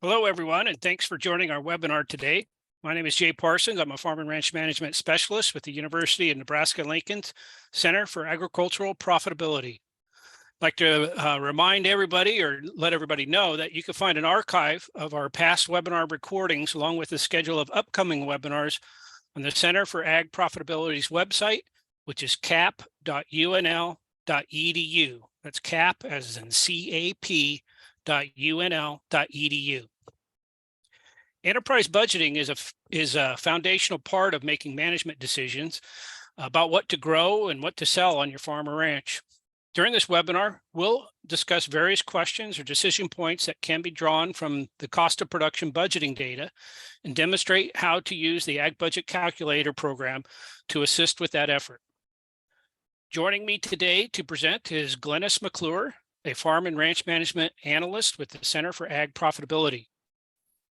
Hello, everyone, and thanks for joining our webinar today. My name is Jay Parsons. I'm a farm and ranch management specialist with the University of Nebraska-Lincoln's Center for Agricultural Profitability. I'd like to remind everybody or let everybody know that you can find an archive of our past webinar recordings along with the schedule of upcoming webinars on the Center for Ag Profitability's website, which is cap.unl.edu. That's cap as in cap.unl.edu. Enterprise budgeting is a foundational part of making management decisions about what to grow and what to sell on your farm or ranch. During this webinar, we'll discuss various questions or decision points that can be drawn from the cost of production budgeting data and demonstrate how to use the Ag Budget Calculator program to assist with that effort. Joining me today to present is Glennis McClure, a farm and ranch management analyst with the Center for Ag Profitability.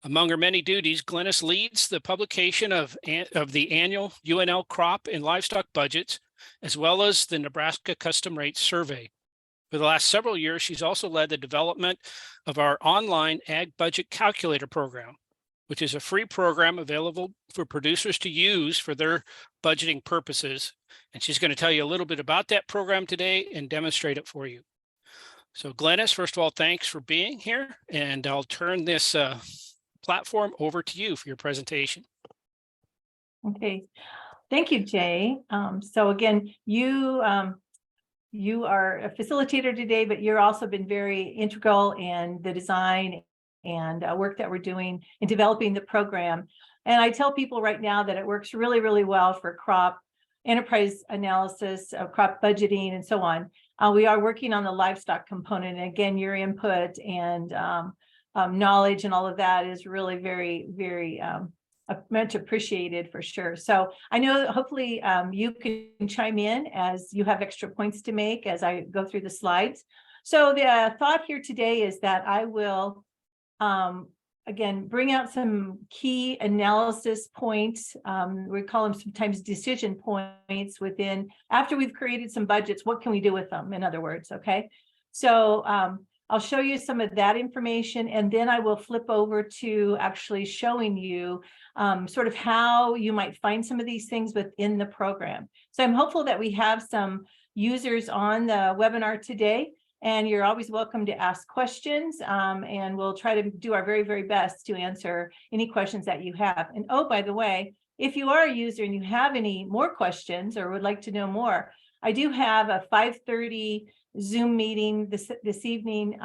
Among her many duties, Glennis leads the publication of the annual UNL crop and livestock budgets, as well as the Nebraska Custom Rates Survey. For the last several years, she's also led the development of our online Ag Budget Calculator program, which is a free program available for producers to use for their budgeting purposes. And she's going to tell you a little bit about that program today and demonstrate it for you. So Glennis, first of all, thanks for being here, and I'll turn this platform over to you for your presentation. Okay, thank you, Jay. So again, you are a facilitator today, but you've also been very integral in the design and work that we're doing in developing the program. And I tell people right now that it works really, really well for crop enterprise analysis, crop budgeting, and so on. We are working on the livestock component. And again, your input and knowledge and all of that is really very, very much appreciated for sure. So I know hopefully you can chime in as you have extra points to make as I go through the slides. So the thought here today is that I will again bring out some key analysis points. We call them sometimes decision points within after we've created some budgets. What can we do with them? In other words, okay. So I'll show you some of that information, and then I will flip over to actually showing you sort of how you might find some of these things within the program. So I'm hopeful that we have some users on the webinar today, and you're always welcome to ask questions, and we'll try to do our very, very best to answer any questions that you have. And oh, by the way, if you are a user and you have any more questions or would like to know more, I do have a 5:30 Zoom meeting this evening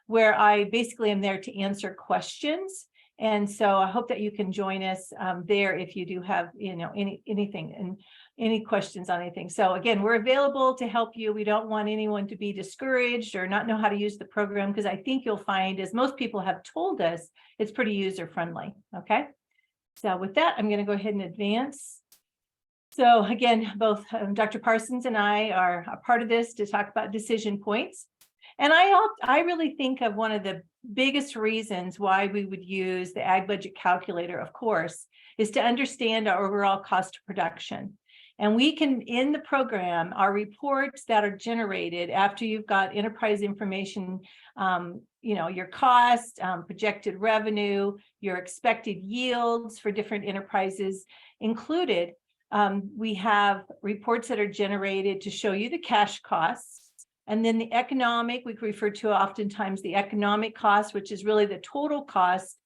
where I basically am there to answer questions. And so I hope that you can join us there if you do have, anything and any questions on anything. So again, we're available to help you. We don't want anyone to be discouraged or not know how to use the program, because I think you'll find, as most people have told us, it's pretty user friendly. Okay. So with that, I'm going to go ahead and advance. So again, both Dr. Parsons and I are a part of this to talk about decision points. And I really think of one of the biggest reasons why we would use the Ag Budget Calculator, of course, is to understand our overall cost of production. And we can, in the program, our reports that are generated after you've got enterprise information, your cost, projected revenue, your expected yields for different enterprises included. We have reports that are generated to show you the cash costs, and then the economic, we refer to oftentimes the economic cost, which is really the total cost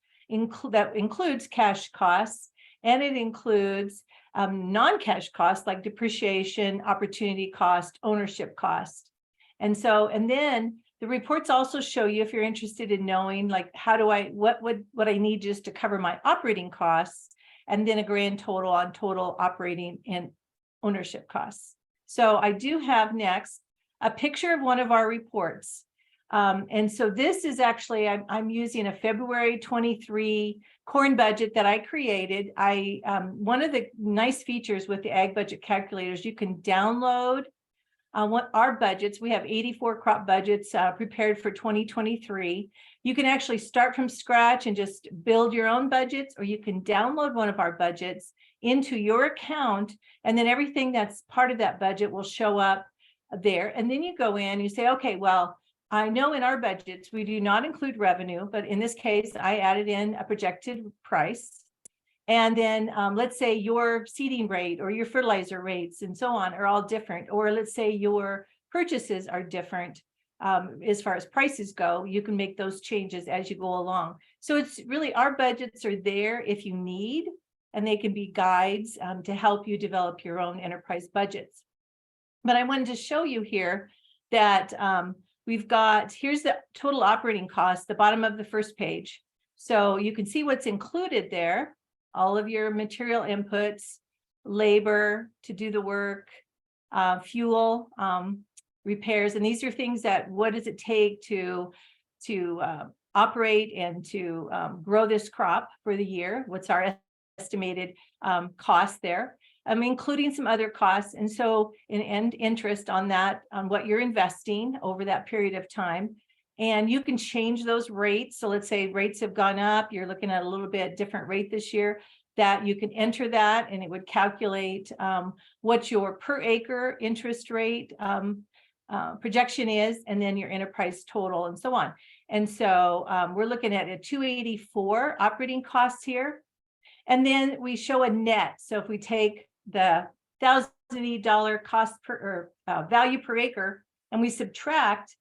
that includes cash costs, and it includes non-cash costs like depreciation, opportunity cost, ownership cost. And then the reports also show you, if you're interested in knowing, like, what I need just to cover my operating costs, and then a grand total on total operating and ownership costs. So I do have next a picture of one of our reports. And so this is actually, I'm using a February 23 corn budget that I created. One of the nice features with the Ag Budget Calculators, you can download what our budgets. We have 84 crop budgets prepared for 2023. You can actually start from scratch and just build your own budgets, or you can download one of our budgets into your account, and then everything that's part of that budget will show up there. And then you go in, you say, okay, well, I know in our budgets, we do not include revenue, but in this case, I added in a projected price. And then let's say your seeding rate or your fertilizer rates and so on are all different. Or let's say your purchases are different as far as prices go. You can make those changes as you go along. So it's really, our budgets are there if you need, and they can be guides to help you develop your own enterprise budgets. But I wanted to show you here that we've got, here's the total operating cost, the bottom of the first page. So you can see what's included there. All of your material inputs, labor to do the work, fuel, repairs. And these are things that, what does it take to operate and to grow this crop for the year? What's our estimated cost there? Including some other costs. And so and interest on that, on what you're investing over that period of time. And you can change those rates. So let's say rates have gone up, you're looking at a little bit different rate this year, that you can enter that and it would calculate what your per acre interest rate projection is, and then your enterprise total and so on. And so we're looking at a 284 operating costs here. And then we show a net. So if we take the $1,080 cost per or value per acre and we subtract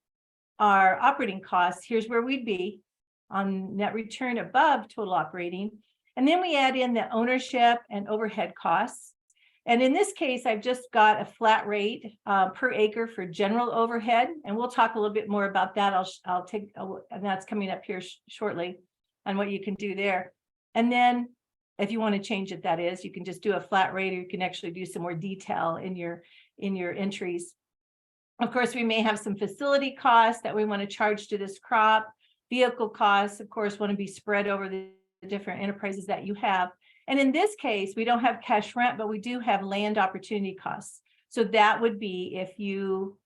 our operating costs, here's where we'd be on net return above total operating. And then we add in the ownership and overhead costs. And in this case, I've just got a flat rate per acre for general overhead. And we'll talk a little bit more about that. I'll take, and that's coming up here shortly on what you can do there. And then if you want to change it, that is, you can just do a flat rate, or you can actually do some more detail in your entries. Of course, we may have some facility costs that we want to charge to this crop. Vehicle costs, of course, want to be spread over the different enterprises that you have. And in this case, we don't have cash rent, but we do have land opportunity costs. So that would be if you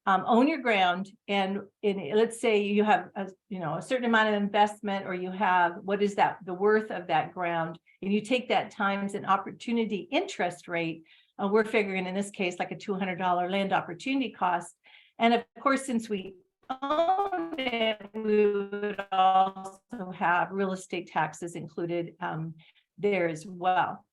own your ground, and let's say you have a certain amount of investment, or you have, what is that, the worth of that ground, and you take that times an opportunity interest rate. We're figuring in this case like a $200 land opportunity cost. And of course, since we own it, we would also have real estate taxes included there as well.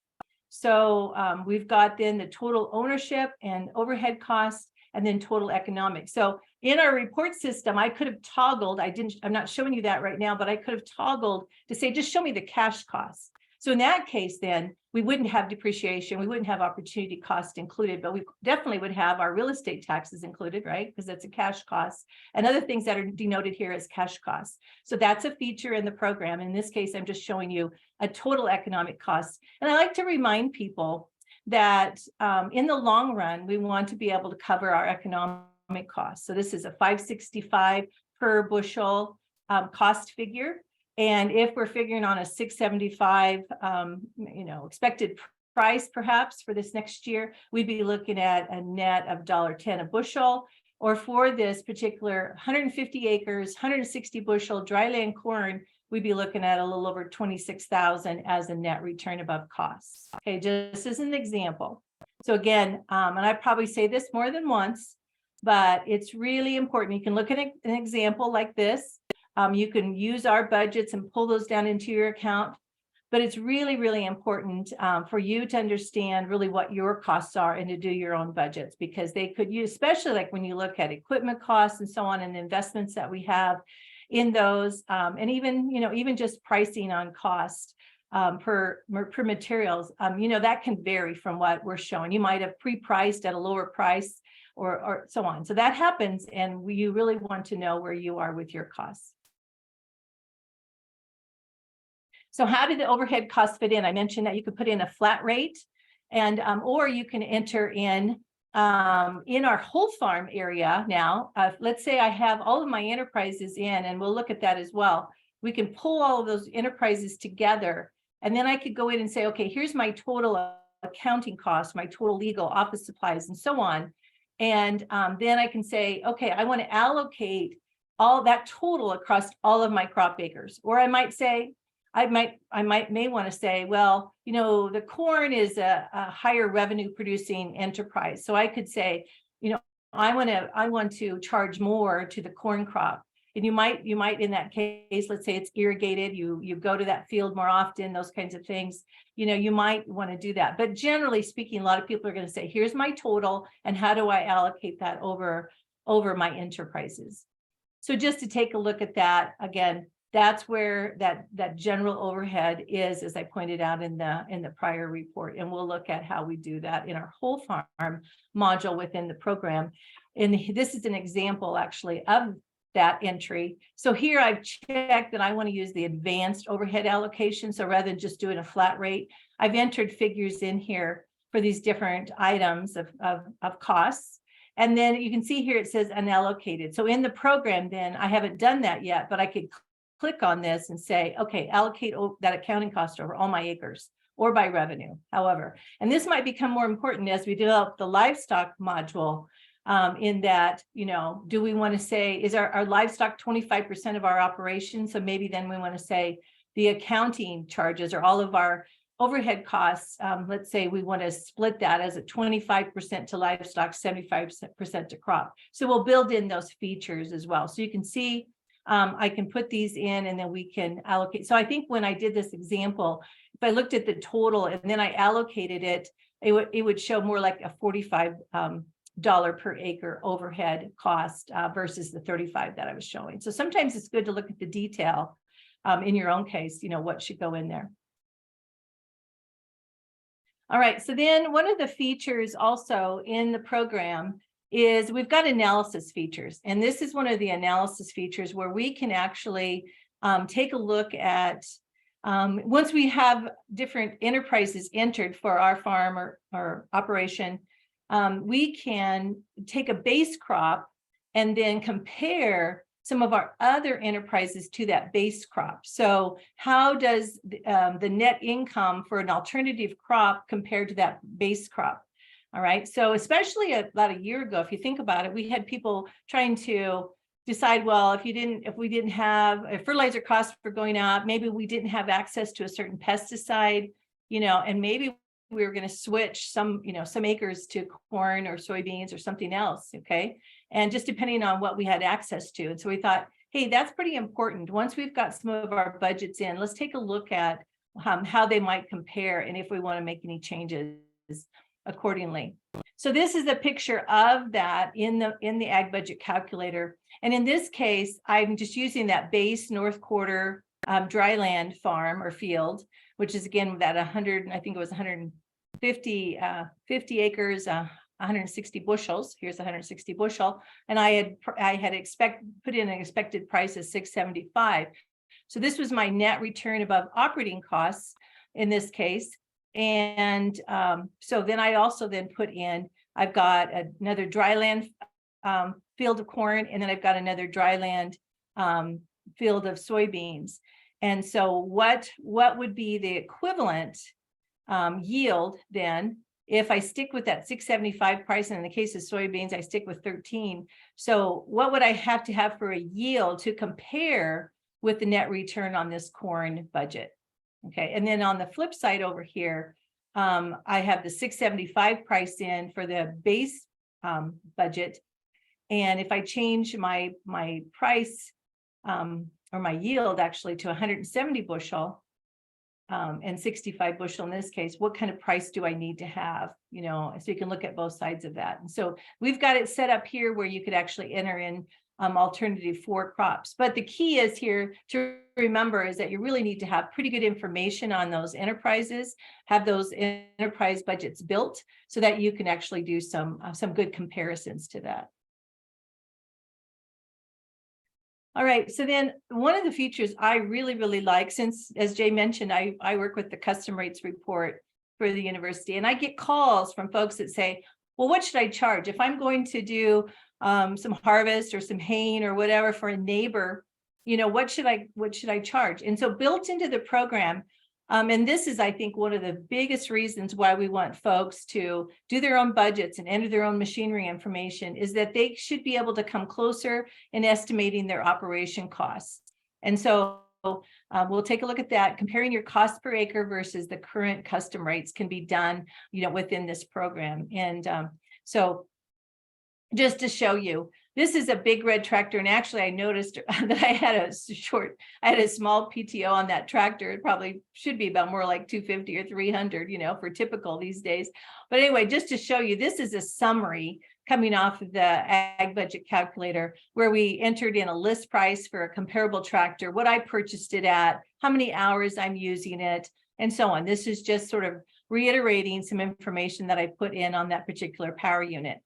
So we've got then the total ownership and overhead costs, and then total economic. So in our report system, I could have toggled, I'm not showing you that right now, but I could have toggled to say, just show me the cash costs. So in that case, then we wouldn't have depreciation, we wouldn't have opportunity cost included, but we definitely would have our real estate taxes included, right? Because that's a cash cost, and other things that are denoted here as cash costs. So that's a feature in the program. In this case, I'm just showing you a total economic cost. And I like to remind people that in the long run, we want to be able to cover our economic costs. So this is a 565 per bushel cost figure. And if we're figuring on a 675, expected price perhaps for this next year, we'd be looking at a net of $1.10 a bushel. Or for this particular 150 acres, 160 bushel dryland corn, we'd be looking at a little over 26,000 as a net return above costs. Okay, just as an example. So again, and I probably say this more than once, but it's really important. You can look at an example like this. You can use our budgets and pull those down into your account, but it's really, really important for you to understand really what your costs are and to do your own budgets, because they could use, especially like when you look at equipment costs and so on, and the investments that we have in those, and even just pricing on cost per materials, that can vary from what we're showing. You might have pre-priced at a lower price or so on. So that happens, and you really want to know where you are with your costs. So how did the overhead costs fit in? I mentioned that you could put in a flat rate, and or you can enter in our whole farm area now. Let's say I have all of my enterprises in, and we'll look at that as well. We can pull all of those enterprises together, and then I could go in and say, okay, here's my total accounting costs, my total legal, office supplies, and so on. And then I can say, okay, I want to allocate all that total across all of my crop acres. Or I might say, I may want to say, well, the corn is a higher revenue producing enterprise. So I could say, I want to charge more to the corn crop. And you might in that case, let's say it's irrigated, you go to that field more often, those kinds of things, you might want to do that. But generally speaking, a lot of people are going to say, here's my total, and how do I allocate that over my enterprises? So just to take a look at that, again, that's where that general overhead is, as I pointed out in the prior report. And we'll look at how we do that in our whole farm module within the program. And this is an example actually of that entry. So here I've checked that I want to use the advanced overhead allocation. So rather than just doing a flat rate, I've entered figures in here for these different items of costs. And then you can see here it says unallocated. So in the program, then I haven't done that yet, but I could click on this and say, okay, allocate that accounting cost over all my acres or by revenue, however. And this might become more important as we develop the livestock module, in that, do we want to say, is our livestock 25% of our operation? So maybe then we want to say the accounting charges or all of our overhead costs, let's say we want to split that as a 25% to livestock, 75% to crop. So we'll build in those features as well. So you can see, I can put these in and then we can allocate. So I think when I did this example, if I looked at the total and then I allocated it, it would show more like a $45 per acre overhead cost versus the 35 that I was showing. So sometimes it's good to look at the detail in your own case, what should go in there. All right, so then one of the features also in the program is we've got analysis features. And this is one of the analysis features where we can actually take a look at, once we have different enterprises entered for our farm or operation, we can take a base crop and then compare some of our other enterprises to that base crop. So how does the net income for an alternative crop compare to that base crop? All right. So especially about a year ago, if you think about it, we had people trying to decide, well, if we didn't have fertilizer costs were going up, maybe we didn't have access to a certain pesticide, and maybe we were going to switch some acres to corn or soybeans or something else. Okay. And just depending on what we had access to. And so we thought, hey, that's pretty important. Once we've got some of our budgets in, let's take a look at how they might compare and if we want to make any changes accordingly. So this is a picture of that in the ag budget calculator. And in this case, I'm just using that base North Quarter dryland farm or field, which is again that 100, I think it was 150 acres, 160 bushels. Here's 160 bushel. And I had put in an expected price of 675. So this was my net return above operating costs in this case. And so then I also then put in, I've got another dryland field of corn, and then I've got another dryland field of soybeans. And so what would be the equivalent yield then if I stick with that 675 price, and in the case of soybeans, I stick with 13. So what would I have to have for a yield to compare with the net return on this corn budget? Okay, and then on the flip side over here, I have the 675 price in for the base budget. And if I change my price or my yield actually to 170 bushel and 65 bushel in this case, what kind of price do I need to have? So you can look at both sides of that. And so we've got it set up here where you could actually enter in alternative for crops. But the key is here to remember is that you really need to have pretty good information on those enterprises, have those enterprise budgets built so that you can actually do some good comparisons to that. All right, so then one of the features I really, really like, since as Jay mentioned, I work with the custom rates report for the university, and I get calls from folks that say, well, what should I charge? If I'm going to do some harvest or some haying or whatever for a neighbor, what should I charge? And so built into the program, and this is, I think, one of the biggest reasons why we want folks to do their own budgets and enter their own machinery information, is that they should be able to come closer in estimating their operation costs. And so we'll take a look at that. Comparing your cost per acre versus the current custom rates can be done, within this program. And so just to show you, this is a big red tractor. And actually I noticed that I had a small PTO on that tractor. It probably should be about more like 250 or 300, for typical these days. But anyway, just to show you, this is a summary coming off of the ag budget calculator, where we entered in a list price for a comparable tractor, what I purchased it at, how many hours I'm using it, and so on. This is just sort of reiterating some information that I put in on that particular power unit.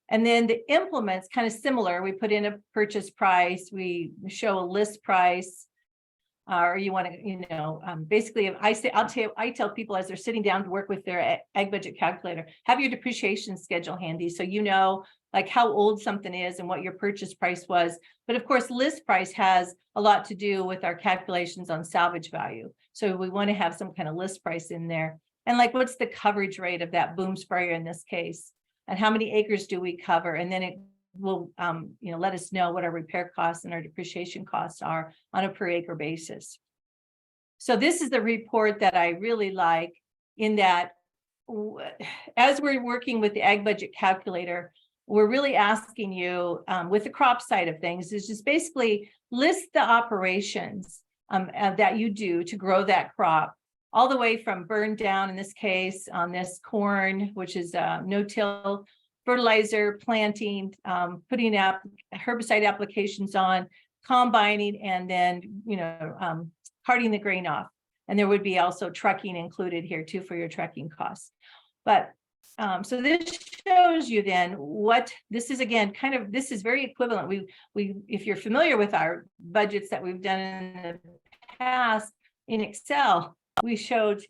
And then the implements, kind of similar. We put in a purchase price, we show a list price, or you want to, basically, if I tell people as they're sitting down to work with their ag budget calculator, have your depreciation schedule handy, so like how old something is and what your purchase price was. But of course, list price has a lot to do with our calculations on salvage value. So we want to have some kind of list price in there. And like, what's the coverage rate of that boom sprayer in this case? And how many acres do we cover? And then it will, let us know what our repair costs and our depreciation costs are on a per acre basis. So this is the report that I really like, in that as we're working with the ag budget calculator, we're really asking you with the crop side of things is just basically list the operations that you do to grow that crop, all the way from burn down, in this case, on this corn, which is no-till, fertilizer, planting, putting out herbicide applications on, combining, and then, carting the grain off. And there would be also trucking included here too for your trucking costs. But so this shows you then what this is. Again, this is very equivalent. We if you're familiar with our budgets that we've done in the past in Excel, we showed,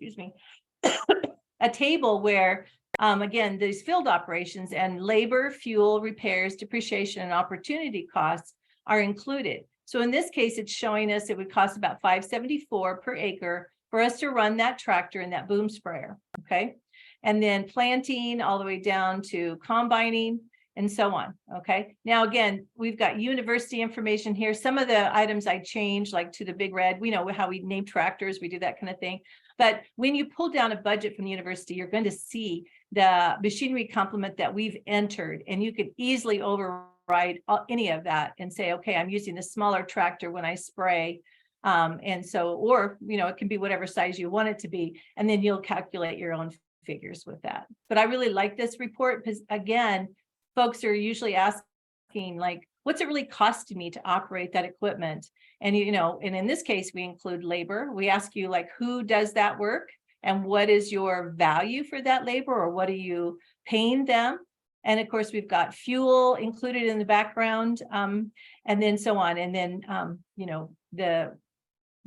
a table where, again, these field operations and labor, fuel, repairs, depreciation, and opportunity costs are included. So in this case, it's showing us it would cost about $574 per acre for us to run that tractor and that boom sprayer, okay? And then planting all the way down to combining and so on, okay? Now, again, we've got university information here. Some of the items I changed, like to the big red, we know how we name tractors, we do that kind of thing. But when you pull down a budget from the university, you're going to see the machinery complement that we've entered, and you could easily override any of that and say, okay, I'm using the smaller tractor when I spray. And so, or, it can be whatever size you want it to be, and then you'll calculate your own figures with that. But I really like this report because, again, folks are usually asking, like, what's it really costing me to operate that equipment? And, and in this case, we include labor. We ask you, like, who does that work and what is your value for that labor, or what are you paying them? And of course, we've got fuel included in the background, and then so on. And then,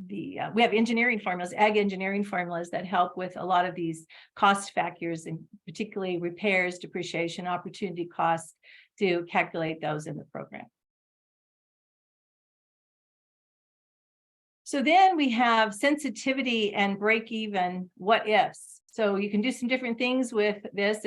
we have engineering formulas, ag engineering formulas that help with a lot of these cost factors, and particularly repairs, depreciation, opportunity costs, to calculate those in the program. So then we have sensitivity and break even what ifs. So you can do some different things with this,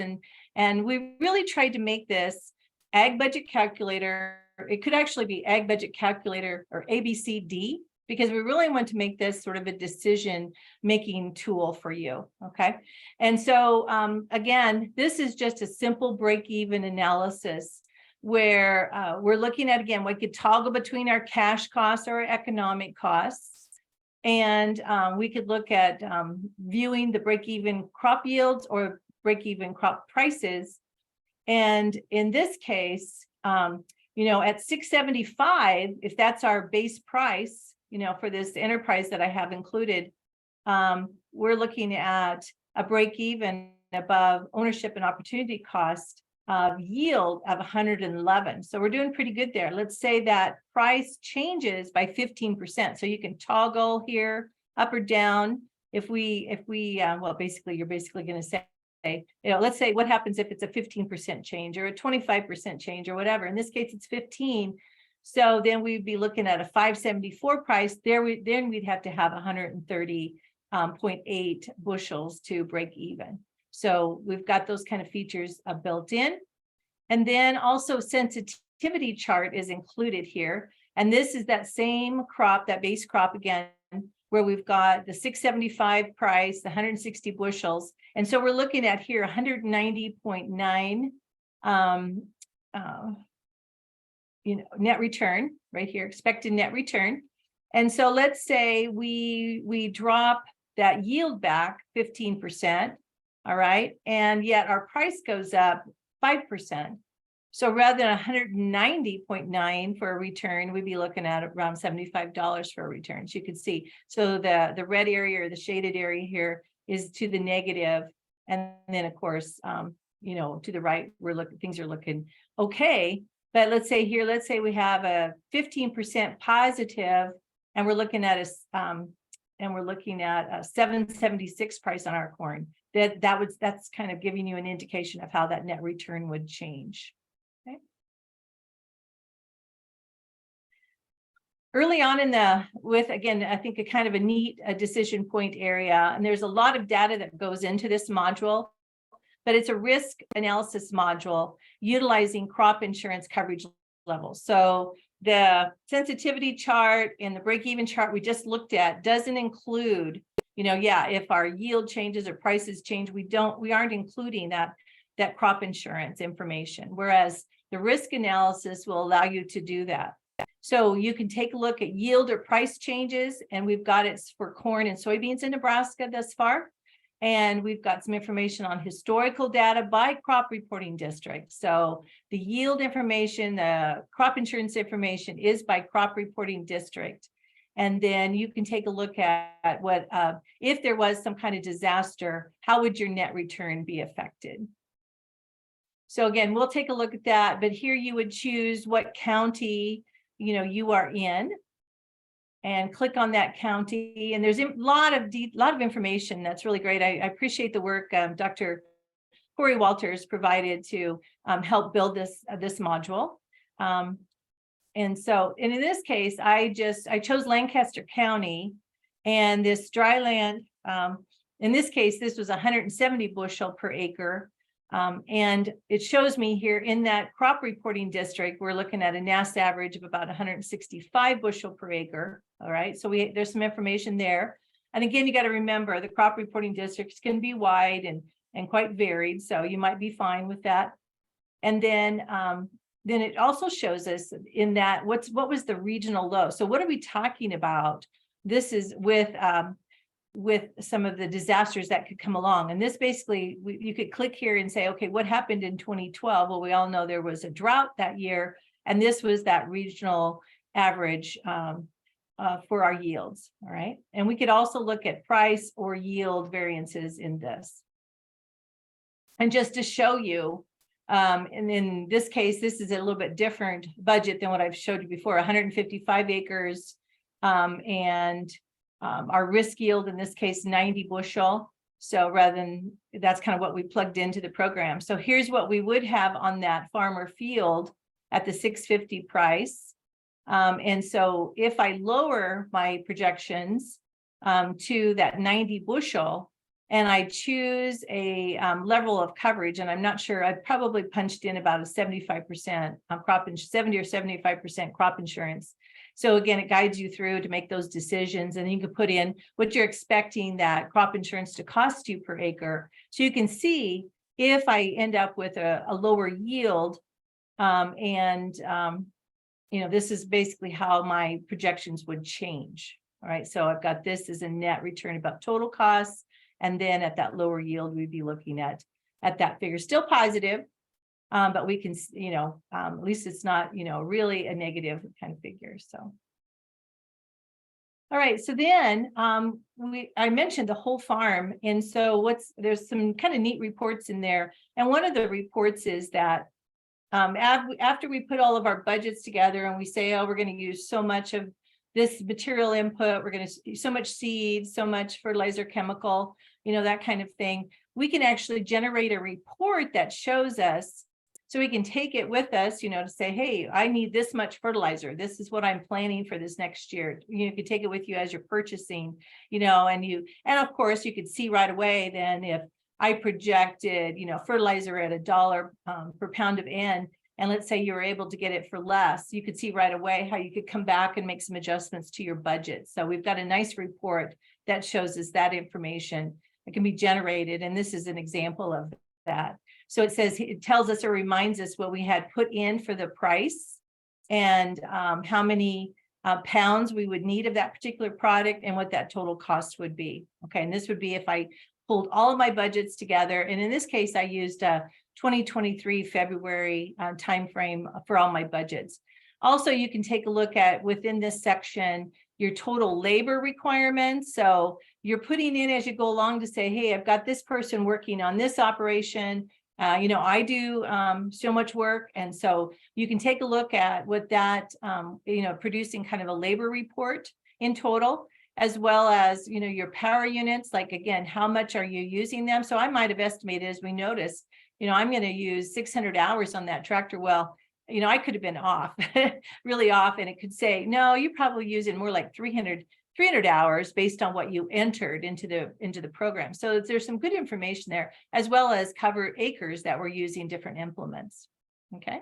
and we really tried to make this ag budget calculator. It could actually be ag budget calculator or ABCD, because we really want to make this sort of a decision-making tool for you, okay? And so, again, this is just a simple break-even analysis where we're looking at, again, we could toggle between our cash costs or our economic costs. And we could look at viewing the break-even crop yields or break-even crop prices. And in this case, at 675, if that's our base price, for this enterprise that I have included, we're looking at a break even above ownership and opportunity cost of yield of 111. So we're doing pretty good there. Let's say that price changes by 15%. So you can toggle here up or down. Well, basically, you're basically going to say, let's say what happens if it's a 15% change or a 25% change or whatever. In this case, it's 15. So then we'd be looking at a 574 price. Then we'd have to have 130.8 bushels to break even. So we've got those kind of features built in. And then also sensitivity chart is included here. And this is that same crop, that base crop again, where we've got the 675 price, the 160 bushels. And so we're looking at here 190.9 net return right here, expected net return. And so let's say we drop that yield back 15%, all right, and yet our price goes up 5%. So rather than 190.9 for a return, we'd be looking at around $75 for a return. So you can see, so the red area or the shaded area here is to the negative, and then of course, to the right, things are looking okay. But let's say we have a 15% positive, and we're looking at a 776 price on our corn. That's kind of giving you an indication of how that net return would change. Okay. Early on again, I think a kind of a neat decision point area, and there's a lot of data that goes into this module, but it's a risk analysis module utilizing crop insurance coverage levels. So the sensitivity chart and the break-even chart we just looked at doesn't include, if our yield changes or prices change, we aren't including that crop insurance information, whereas the risk analysis will allow you to do that. So you can take a look at yield or price changes, and we've got it for corn and soybeans in Nebraska thus far. And we've got some information on historical data by crop reporting district. So the yield information, the crop insurance information is by crop reporting district. And then you can take a look at what, if there was some kind of disaster, how would your net return be affected? So again, we'll take a look at that, but here you would choose what county, you are in, and click on that county. And there's a lot of information that's really great. I appreciate the work Dr. Corey Walters provided to help build this module. And in this case, I chose Lancaster County, and this dry land, in this case, this was 170 bushel per acre. And it shows me here in that crop reporting district, we're looking at a NASS average of about 165 bushel per acre. All right, so there's some information there. And again, you got to remember the crop reporting districts can be wide and quite varied, so you might be fine with that. And then it also shows us in that what was the regional low. So what are we talking about? This is with some of the disasters that could come along. And this basically, you could click here and say, okay, what happened in 2012? Well, we all know there was a drought that year, and this was that regional average for our yields. All right. And we could also look at price or yield variances in this. And just to show you, and in this case, this is a little bit different budget than what I've showed you before, 155 acres, and our risk yield in this case 90 bushel. So that's kind of what we plugged into the program. So here's what we would have on that farmer field at the 650 price. And so if I lower my projections to that 90 bushel, and I choose a level of coverage, and I'm not sure, I probably punched in about a 75% 70 or 75% crop insurance. So again, it guides you through to make those decisions, and you can put in what you're expecting that crop insurance to cost you per acre. So you can see if I end up with a lower yield, this is basically how my projections would change. All right, so I've got this as a net return about total costs, and then at that lower yield, we'd be looking at that figure, still positive, but we can, at least it's not, really a negative kind of figure. So, all right. So then I mentioned the whole farm. And so there's some kind of neat reports in there. And one of the reports is that after we put all of our budgets together and we say, oh, we're going to use so much of this material input, we're going to use so much seed, so much fertilizer, chemical, that kind of thing, we can actually generate a report that shows us. So we can take it with us, to say, hey, I need this much fertilizer. This is what I'm planning for this next year. You can take it with you as you're purchasing, and of course you could see right away then if I projected, fertilizer at $1 per pound of N, and let's say you were able to get it for less, you could see right away how you could come back and make some adjustments to your budget. So we've got a nice report that shows us that information that can be generated. And this is an example of that. So it says, it tells us or reminds us what we had put in for the price and how many pounds we would need of that particular product and what that total cost would be. Okay, and this would be if I pulled all of my budgets together. And in this case, I used 2023 February timeframe for all my budgets. Also, you can take a look at within this section, your total labor requirements. So you're putting in as you go along to say, hey, I've got this person working on this operation. I do so much work. And so you can take a look at what that, producing kind of a labor report in total, as well as, your power units, like, again, how much are you using them? So I might have estimated, as we noticed, I'm going to use 600 hours on that tractor. Well, I could have been off, really off, and it could say, no, you're probably using more like 300 hours based on what you entered into the program. So there's some good information there, as well as cover acres that we're using different implements. Okay.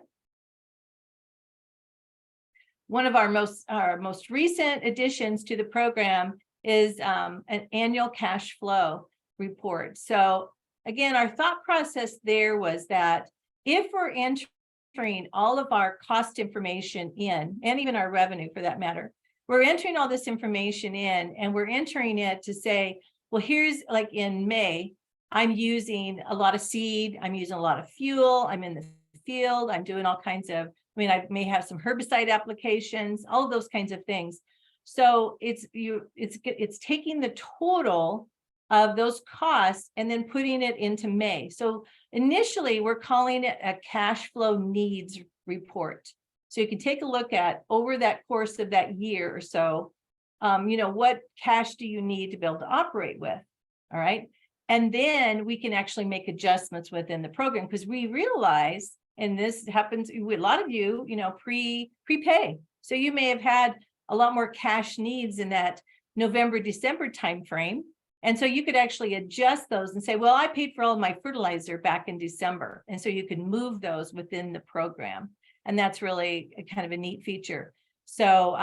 One of our most recent additions to the program is an annual cash flow report. So again, our thought process there was that if we're entering all of our cost information in, and even our revenue for that matter, we're entering all this information in, and we're entering it to say, well, here's, like in May, I'm using a lot of seed, I'm using a lot of fuel, I'm in the field, I'm doing all kinds of, I may have some herbicide applications, all of those kinds of things. So it's taking the total of those costs and then putting it into May. So initially, we're calling it a cash flow needs report. So you can take a look at over that course of that year or so, what cash do you need to be able to operate with? All right. And then we can actually make adjustments within the program, because we realize, and this happens with a lot of you, prepay. So you may have had a lot more cash needs in that November, December timeframe. And so you could actually adjust those and say, well, I paid for all of my fertilizer back in December. And so you can move those within the program. And that's really a kind of a neat feature. So,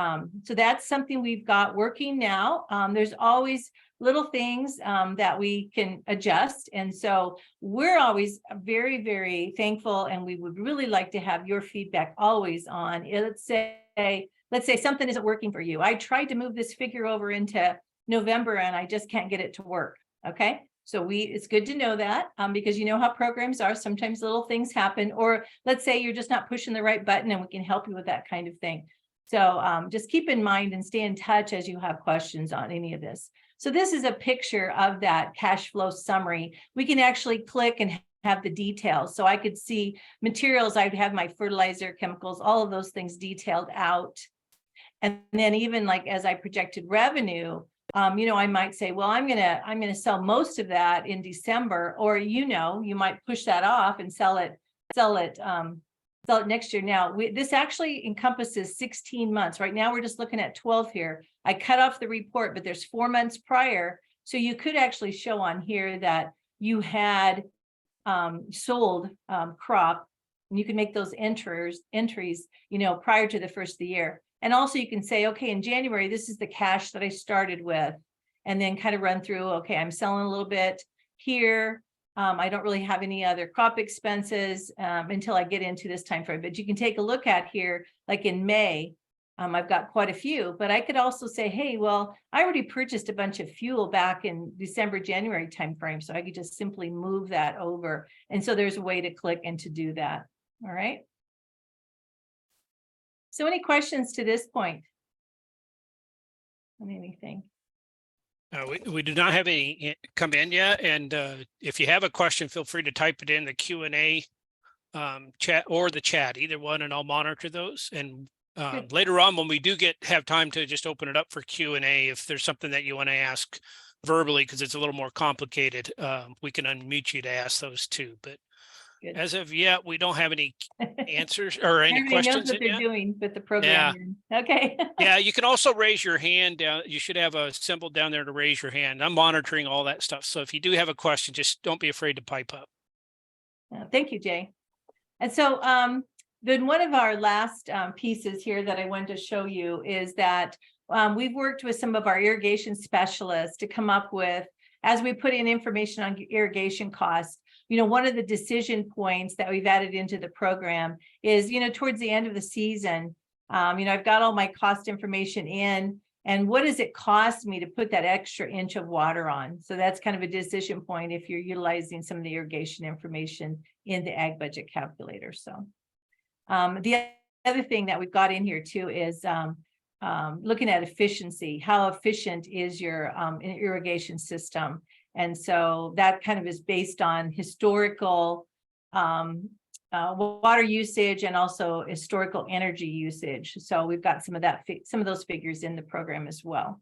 so that's something we've got working now. There's always little things that we can adjust. And so we're always very, very thankful. And we would really like to have your feedback always on, let's say something isn't working for you. I tried to move this figure over into November and I just can't get it to work. Okay. So it's good to know that because you know how programs are. Sometimes little things happen, or let's say you're just not pushing the right button, and we can help you with that kind of thing. So just keep in mind and stay in touch as you have questions on any of this. So this is a picture of that cash flow summary. We can actually click and have the details. So I could see materials. I'd have my fertilizer, chemicals, all of those things detailed out. And then even like as I projected revenue, I might say, well, I'm gonna sell most of that in December, or you might push that off and sell it next year. Now, this actually encompasses 16 months. Right now, we're just looking at 12 here. I cut off the report, but there's 4 months prior. So you could actually show on here that you had sold crop, and you can make those entries, prior to the first of the year. And also you can say, okay, in January, this is the cash that I started with, and then kind of run through, okay, I'm selling a little bit here. I don't really have any other crop expenses until I get into this time frame. But you can take a look at here, like in May, I've got quite a few, but I could also say, hey, well, I already purchased a bunch of fuel back in December, January timeframe. So I could just simply move that over. And so there's a way to click and to do that. All right. So any questions to this point on anything? We do not have any come in yet. And if you have a question, feel free to type it in the Q&A chat or the chat, either one, and I'll monitor those. And later on, when we do have time to just open it up for Q&A, if there's something that you want to ask verbally, because it's a little more complicated, we can unmute you to ask those too. But good. As of yet, we don't have any answers or any Everybody questions. knows what they're doing with the program. Yeah. Okay. Yeah, you can also raise your hand down. You should have a symbol down there to raise your hand. I'm monitoring all that stuff. So if you do have a question, just don't be afraid to pipe up. Thank you, Jay. And so then one of our last pieces here that I wanted to show you is that we've worked with some of our irrigation specialists to come up with, as we put in information on irrigation costs, one of the decision points that we've added into the program is, towards the end of the season, I've got all my cost information in, and what does it cost me to put that extra inch of water on? So that's kind of a decision point if you're utilizing some of the irrigation information in the ag budget calculator. So the other thing that we've got in here too is looking at efficiency. How efficient is your irrigation system? And so that kind of is based on historical water usage and also historical energy usage. So we've got some of those figures in the program as well.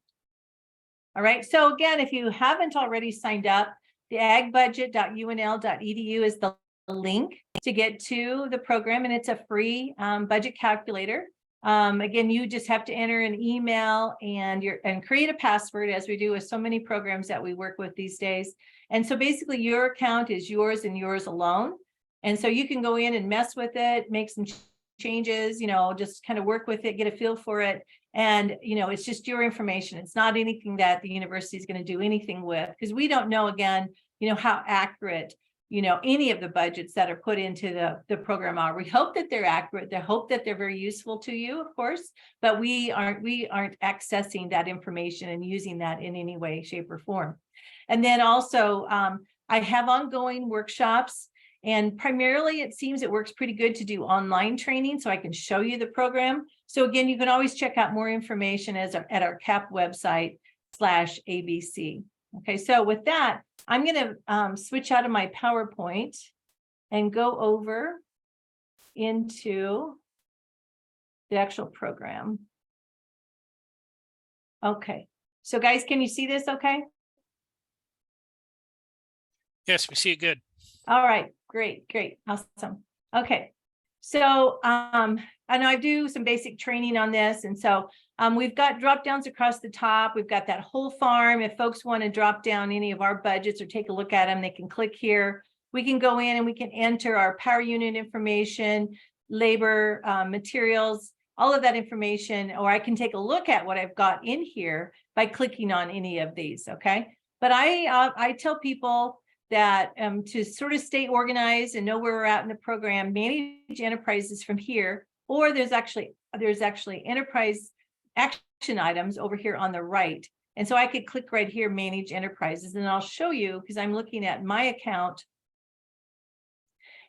All right. So again, if you haven't already signed up, the agbudget.unl.edu is the link to get to the program, and it's a free budget calculator. Again, you just have to enter an email and create a password, as we do with so many programs that we work with these days. And so basically your account is yours and yours alone. And so you can go in and mess with it, make some changes, just kind of work with it, get a feel for it. And, it's just your information. It's not anything that the university is going to do anything with, because we don't know, again, how accurate any of the budgets that are put into the program are. We hope that they're accurate. They hope that they're very useful to you, of course, but we aren't accessing that information and using that in any way, shape, or form. And then also, I have ongoing workshops, and primarily it seems it works pretty good to do online training, so I can show you the program. So again, you can always check out more information at our CAP website /ABC. Okay, so with that, I'm going to switch out of my PowerPoint and go over into the actual program. Okay, so guys, can you see this okay? Yes, we see it good. All right, great, awesome. Okay, so I know I do some basic training on this, and so we've got drop downs across the top. We've got that whole farm. If folks want to drop down any of our budgets or take a look at them, they can click here. We can go in and we can enter our power unit information, labor, materials, all of that information, or I can take a look at what I've got in here by clicking on any of these. Okay, but I tell people that to sort of stay organized and know where we're at in the program, manage enterprises from here, or there's actually enterprise action items over here on the right. And so I could click right here, manage enterprises, and I'll show you, because I'm looking at my account.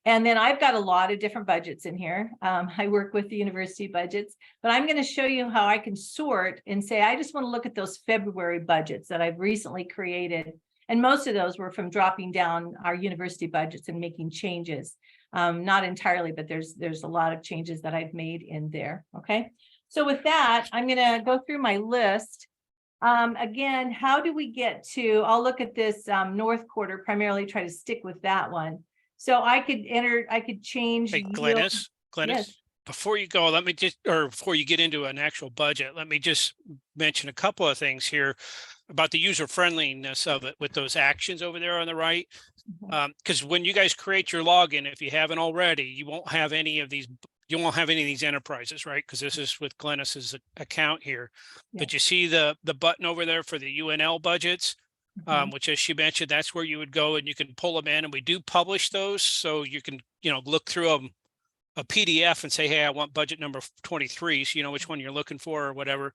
And then I've got a lot of different budgets in here. I work with the university budgets, but I'm going to show you how I can sort and say, I just want to look at those February budgets that I've recently created. And most of those were from dropping down our university budgets and making changes. Not entirely, but there's a lot of changes that I've made in there. Okay. So with that, I'm going to go through my list. Again, how do we get to, I'll look at this north quarter, primarily try to stick with that one. So I could change. Hey, Glennis, yes. Before you go, before you get into an actual budget, let me just mention a couple of things here about the user friendliness of it with those actions over there on the right. Because when you guys create your login, if you haven't already, you won't have any of these enterprises, right? Because this is with Glennis's account here. Yeah. But you see the button over there for the UNL budgets, which, as she mentioned, that's where you would go and you can pull them in, and we do publish those, so you can look through them, a PDF, and say, hey, I want budget number 23, so you know which one you're looking for or whatever,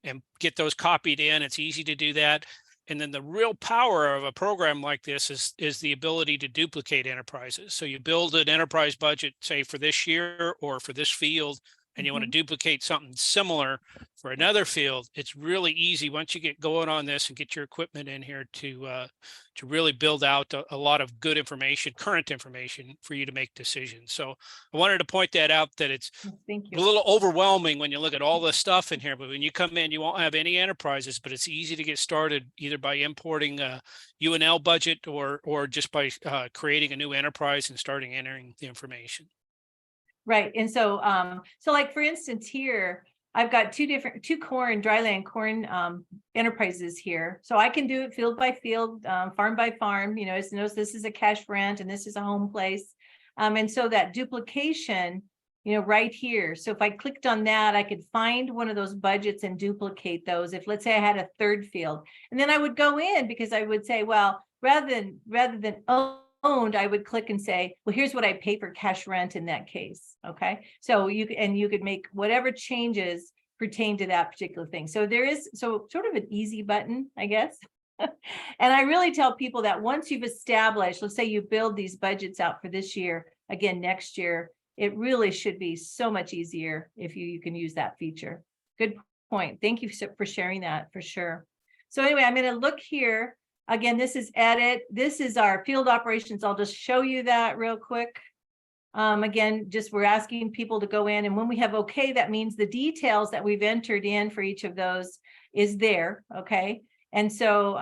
and get those copied in. It's easy to do that. And then the real power of a program like this is the ability to duplicate enterprises. So you build an enterprise budget, say for this year or for this field, and you want to duplicate something similar for another field. It's really easy once you get going on this and get your equipment in here to really build out a lot of good information, current information for you to make decisions. So I wanted to point that out, that it's a little overwhelming when you look at all the stuff in here, but when you come in, you won't have any enterprises, but it's easy to get started either by importing a UNL budget or just by creating a new enterprise and starting entering the information. Right. And so, like, for instance, here, I've got two dryland corn enterprises here. So I can do it field by field, farm by farm, as notice this is a cash rent and this is a home place. And so that duplication, right here. So if I clicked on that, I could find one of those budgets and duplicate those. If, let's say, I had a third field, and then I would go in, because I would say, well, rather than owned, I would click and say, well, here's what I pay for cash rent in that case. Okay. So you could make whatever changes pertain to that particular thing. So there is sort of an easy button, I guess. And I really tell people that once you've established, let's say you build these budgets out for this year, again, next year, it really should be so much easier if you can use that feature. Good point. Thank you for sharing that, for sure. So anyway, I'm going to look here. Again, this is edit. This is our field operations. I'll just show you that real quick. Again, just we're asking people to go in, and when we have okay, that means the details that we've entered in for each of those is there. Okay. And so,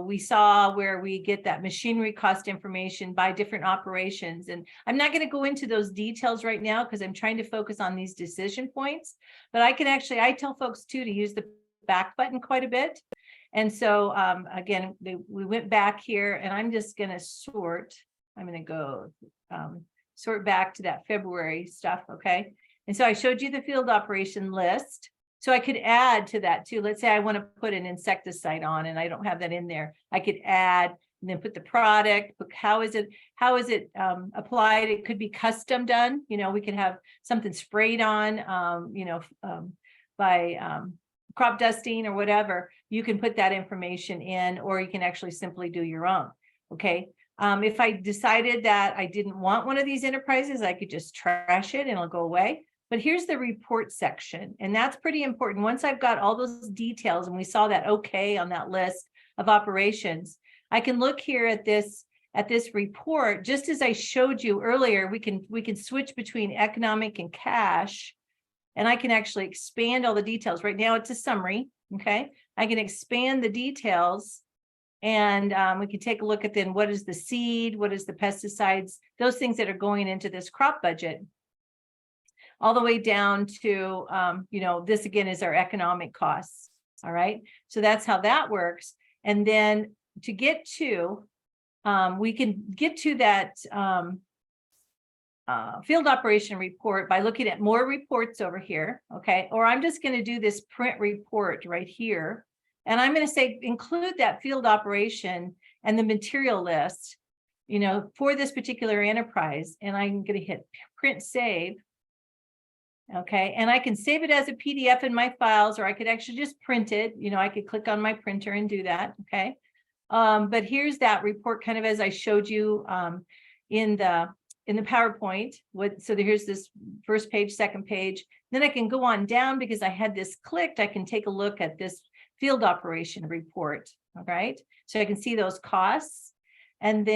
we saw where we get that machinery cost information by different operations. And I'm not going to go into those details right now because I'm trying to focus on these decision points. But I tell folks too to use the back button quite a bit. And so, again, we went back here, and I'm just going to sort. I'm going to go sort back to that February stuff. Okay. And so I showed you the field operation list. So I could add to that too. Let's say I want to put an insecticide on and I don't have that in there. I could add and then put the product. How is it applied? It could be custom done. We could have something sprayed on, by crop dusting or whatever. You can put that information in, or you can actually simply do your own. Okay. If I decided that I didn't want one of these enterprises, I could just trash it and it'll go away. But here's the report section, and that's pretty important. Once I've got all those details, and we saw that okay on that list of operations, I can look here at this report. Just as I showed you earlier, we can switch between economic and cash, and I can actually expand all the details. Right now it's a summary. Okay, I can expand the details, and we can take a look at then what is the seed, what is the pesticides, those things that are going into this crop budget, all the way down to, this again is our economic costs. All right. So that's how that works. And then to get to, we can get to that field operation report by looking at more reports over here. Okay. Or I'm just going to do this print report right here. And I'm going to say, include that field operation and the material list, for this particular enterprise. And I'm going to hit print save. Okay, and I can save it as a PDF in my files, or I could actually just print it. I could click on my printer and do that. Okay, but here's that report, kind of as I showed you in the PowerPoint. Here's this first page, second page. Then I can go on down because I had this clicked. I can take a look at this field operation report. All right, so I can see those costs, and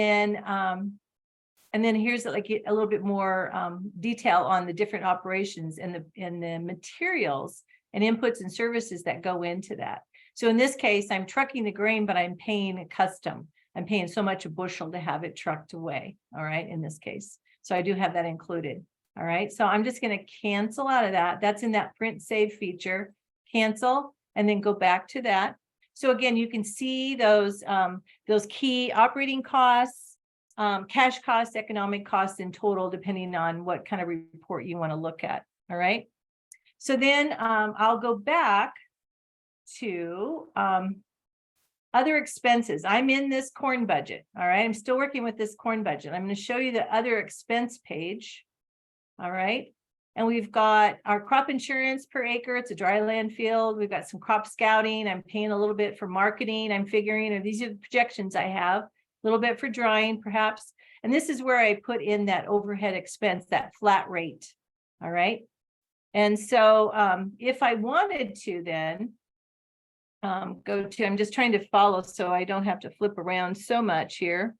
then here's like a little bit more detail on the different operations and the materials and inputs and services that go into that. So in this case, I'm trucking the grain, but I'm paying a custom. I'm paying so much a bushel to have it trucked away. All right, in this case. So I do have that included. All right, so I'm just going to cancel out of that. That's in that print save feature. Cancel, and then go back to that. So again, you can see those key operating costs, cash costs, economic costs in total, depending on what kind of report you want to look at. All right. So then I'll go back to other expenses. I'm in this corn budget. All right. I'm still working with this corn budget. I'm going to show you the other expense page. All right. And we've got our crop insurance per acre. It's a dry land field. We've got some crop scouting. I'm paying a little bit for marketing. I'm figuring, or these are the projections I have. A little bit for drying, perhaps. And this is where I put in that overhead expense, that flat rate. All right. And so if I wanted to then I'm just trying to follow so I don't have to flip around so much here.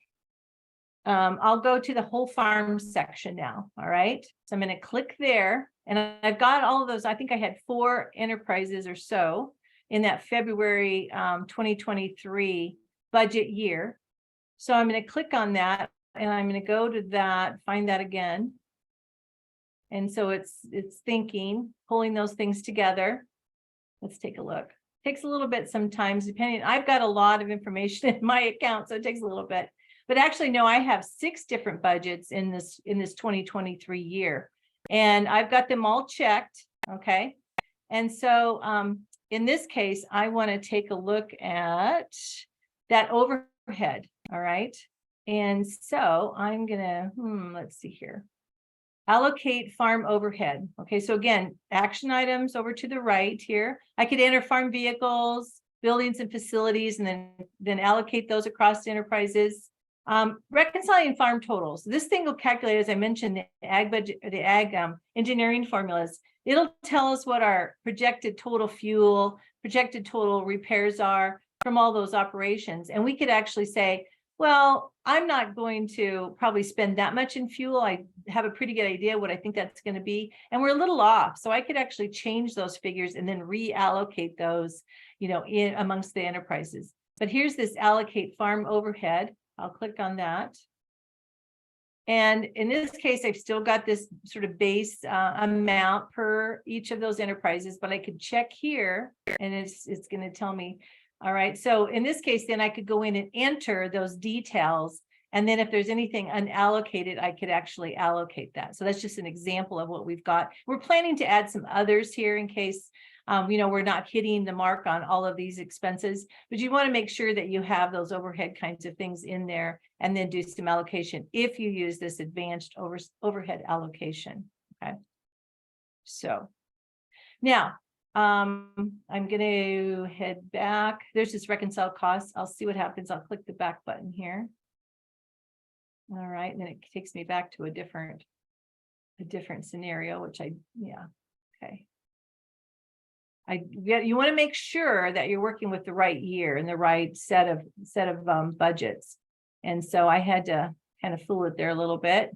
I'll go to the whole farm section now. All right. So I'm going to click there, and I've got all of those. I think I had 4 enterprises or so in that February 2023 budget year. So I'm going to click on that, and I'm going to go to that, find that again. And so it's thinking, pulling those things together. Let's take a look. Takes a little bit sometimes, depending. I've got a lot of information in my account, so it takes a little bit. But actually, no, I have 6 different budgets in this 2023 year, and I've got them all checked. Okay. And so in this case, I want to take a look at that overhead. All right. And so I'm gonna, let's see here. Allocate farm overhead. Okay, so again, action items over to the right here. I could enter farm vehicles, buildings and facilities, and then allocate those across enterprises. Reconciling farm totals. This thing will calculate, as I mentioned, the ag budget, the ag engineering formulas. It'll tell us what our projected total fuel, projected total repairs are from all those operations. And we could actually say, well, I'm not going to probably spend that much in fuel. I have a pretty good idea what I think that's going to be. And we're a little off. So I could actually change those figures and then reallocate those, in amongst the enterprises. But here's this allocate farm overhead. I'll click on that. And in this case, I've still got this sort of base amount per each of those enterprises, but I could check here and it's going to tell me. All right, so in this case, then I could go in and enter those details. And then if there's anything unallocated, I could actually allocate that. So that's just an example of what we've got. We're planning to add some others here in case, we're not hitting the mark on all of these expenses, but you want to make sure that you have those overhead kinds of things in there and then do some allocation if you use this advanced overhead allocation. Okay. So now, I'm going to head back. There's this reconcile costs. I'll see what happens. I'll click the back button here. All right. And then it takes me back to a different scenario, which okay. You want to make sure that you're working with the right year and the right set of budgets. And so I had to kind of fool it there a little bit.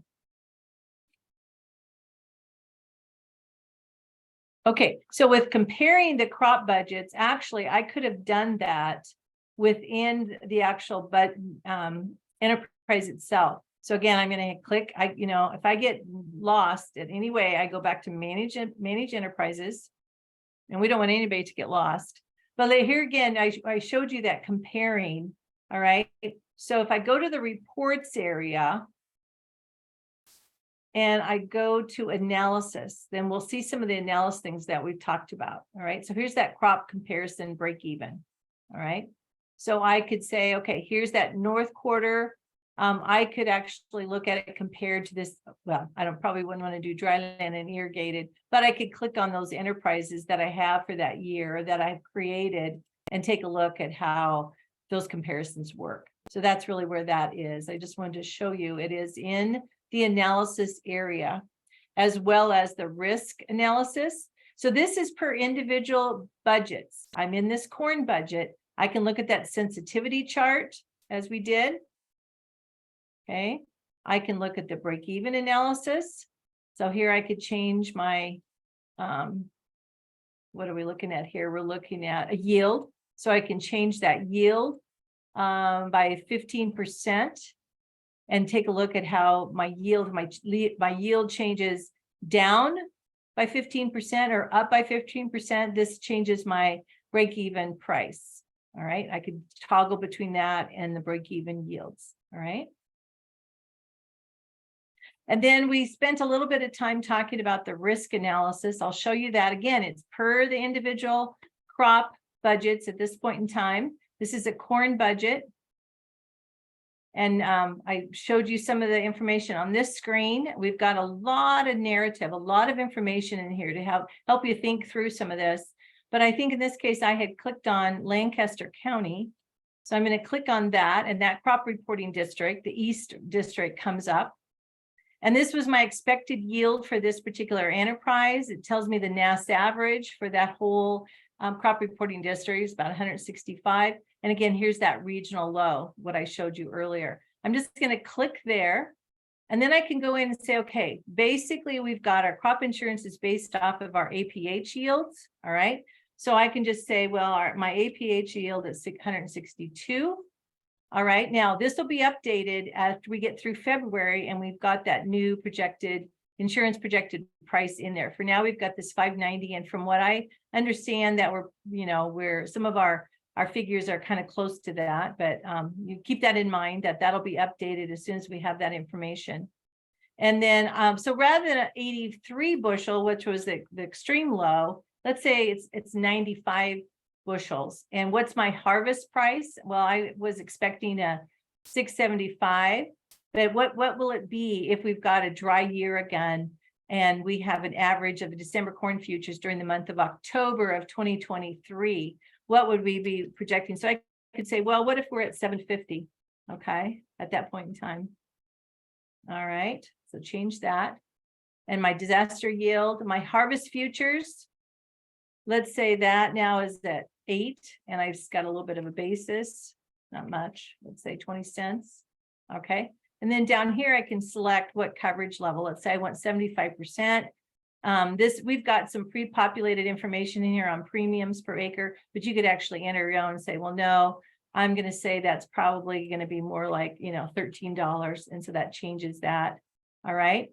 Okay, so with comparing the crop budgets, actually, I could have done that within the actual enterprise itself. So again, I'm going to click. If I get lost in any way, I go back to manage enterprises, and we don't want anybody to get lost. But here again, I showed you that comparing. All right. So if I go to the reports area, and I go to analysis, then we'll see some of the analysis things that we've talked about. All right. So here's that crop comparison break even. All right. So I could say, okay, here's that north quarter. I could actually look at it compared to this. Well, probably wouldn't want to do dryland and irrigated, but I could click on those enterprises that I have for that year that I've created and take a look at how those comparisons work. So that's really where that is. I just wanted to show you it is in the analysis area, as well as the risk analysis. So this is per individual budgets. I'm in this corn budget. I can look at that sensitivity chart as we did. Okay. I can look at the break-even analysis. So here I could change my, what are we looking at here? We're looking at a yield. So I can change that yield by 15%. And take a look at how my yield changes down by 15% or up by 15%. This changes my break-even price. All right. I could toggle between that and the break-even yields. All right. And then we spent a little bit of time talking about the risk analysis. I'll show you that again. It's per the individual crop budgets at this point in time. This is a corn budget. And I showed you some of the information on this screen. We've got a lot of narrative, a lot of information in here to help you think through some of this. But I think in this case, I had clicked on Lancaster County. So I'm going to click on that, and that crop reporting district, the East district, comes up. And this was my expected yield for this particular enterprise. It tells me the NAS average for that whole crop reporting district is about 165. And again, here's that regional low, what I showed you earlier. I'm just going to click there. And then I can go in and say, okay, basically we've got our crop insurance is based off of our APH yields. All right. So I can just say, well, my APH yield is 162. All right. Now this will be updated after we get through February and we've got that new projected price in there. For now, we've got this 590. And from what I understand that we're some of our figures are kind of close to that, but you keep that in mind that that'll be updated as soon as we have that information. And then, so rather than an 83 bushel, which was the extreme low, let's say it's 95 bushels. And what's my harvest price? Well, I was expecting a 675. But what will it be if we've got a dry year again and we have an average of the December corn futures during the month of October of 2023? What would we be projecting? So I could say, well, what if we're at 750? Okay, at that point in time. All right, so change that. And my disaster yield, my harvest futures, let's say that now is at 8, and I've just got a little bit of a basis, not much, let's say 20 cents. Okay, and then down here I can select what coverage level. Let's say I want 75%. We've got some pre-populated information in here on premiums per acre, but you could actually enter your own and say, well, no, I'm going to say that's probably going to be more like, $13. And so that changes that. All right.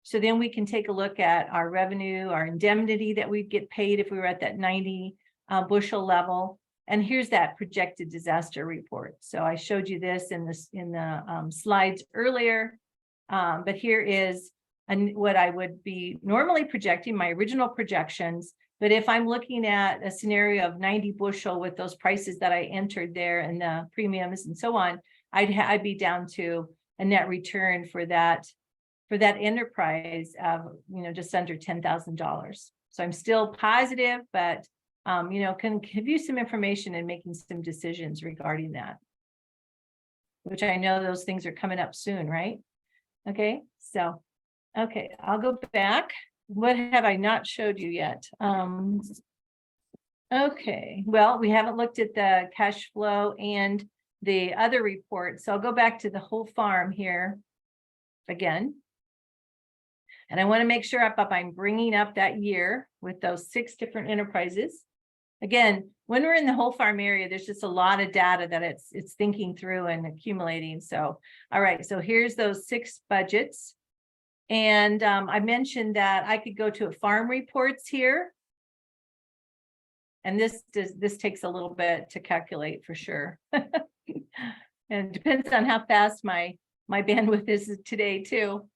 So then we can take a look at our revenue, our indemnity that we'd get paid if we were at that 90 bushel level. And here's that projected disaster report. So I showed you this in the slides earlier, but here is what I would be normally projecting, my original projections. But if I'm looking at a scenario of 90 bushel with those prices that I entered there and the premiums and so on, I'd be down to a net return for that enterprise of just under $10,000. So I'm still positive, but can give you some information and making some decisions regarding that, which I know those things are coming up soon, right? Okay, so okay, I'll go back. What have I not showed you yet? Okay, well, we haven't looked at the cash flow and the other report. So I'll go back to the whole farm here again. And I want to make sure I'm bringing up that year with those 6 different enterprises. Again, when we're in the whole farm area, there's just a lot of data that it's thinking through and accumulating. So, all right, so here's those 6 budgets. And I mentioned that I could go to farm reports here. And this takes a little bit to calculate for sure. And it depends on how fast my bandwidth is today too.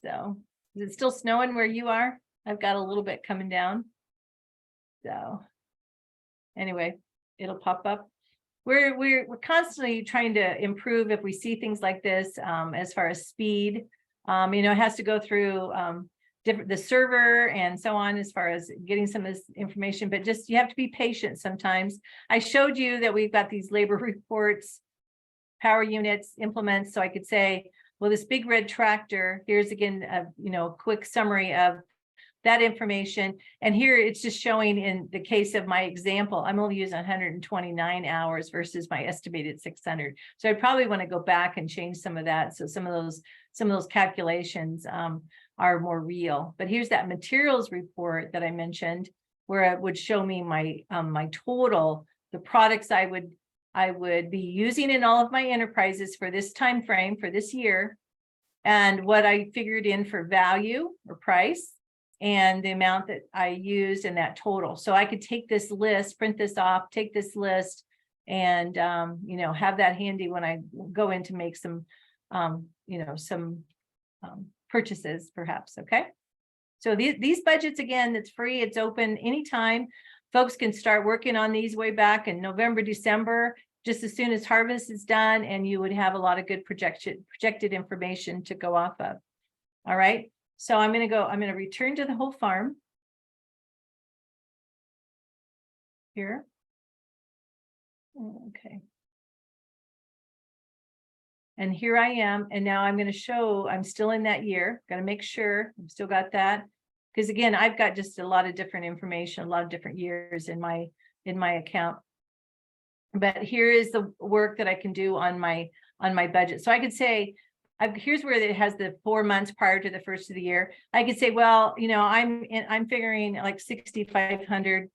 So is it still snowing where you are? I've got a little bit coming down. So anyway, it'll pop up. We're constantly trying to improve if we see things like this as far as speed. It has to go through the server and so on as far as getting some of this information, but just you have to be patient sometimes. I showed you that we've got these labor reports, power units, implements. So I could say, well, this big red tractor, here's again, a quick summary of that information. And here it's just showing in the case of my example, I'm only using 129 hours versus my estimated 600. So I probably want to go back and change some of that. So some of those calculations are more real. But here's that materials report that I mentioned, where it would show me my total, the products I would be using in all of my enterprises for this time frame, for this year, and what I figured in for value or price, and the amount that I used in that total. So I could take this list, print this off, take this list, and have that handy when I go in to make some purchases perhaps. Okay, so these budgets, again, it's free, it's open anytime. Folks can start working on these way back in November, December, just as soon as harvest is done, and you would have a lot of good projected information to go off of. All right, so I'm going to return to the whole farm here. Okay. And here I am, and now I'm going to show I'm still in that year. Got to make sure I've still got that, because again, I've got just a lot of different information, a lot of different years in my account. But here is the work that I can do on my budget. So I could say, here's where it has the 4 months prior to the first of the year. I could say, well, I'm figuring like $6,500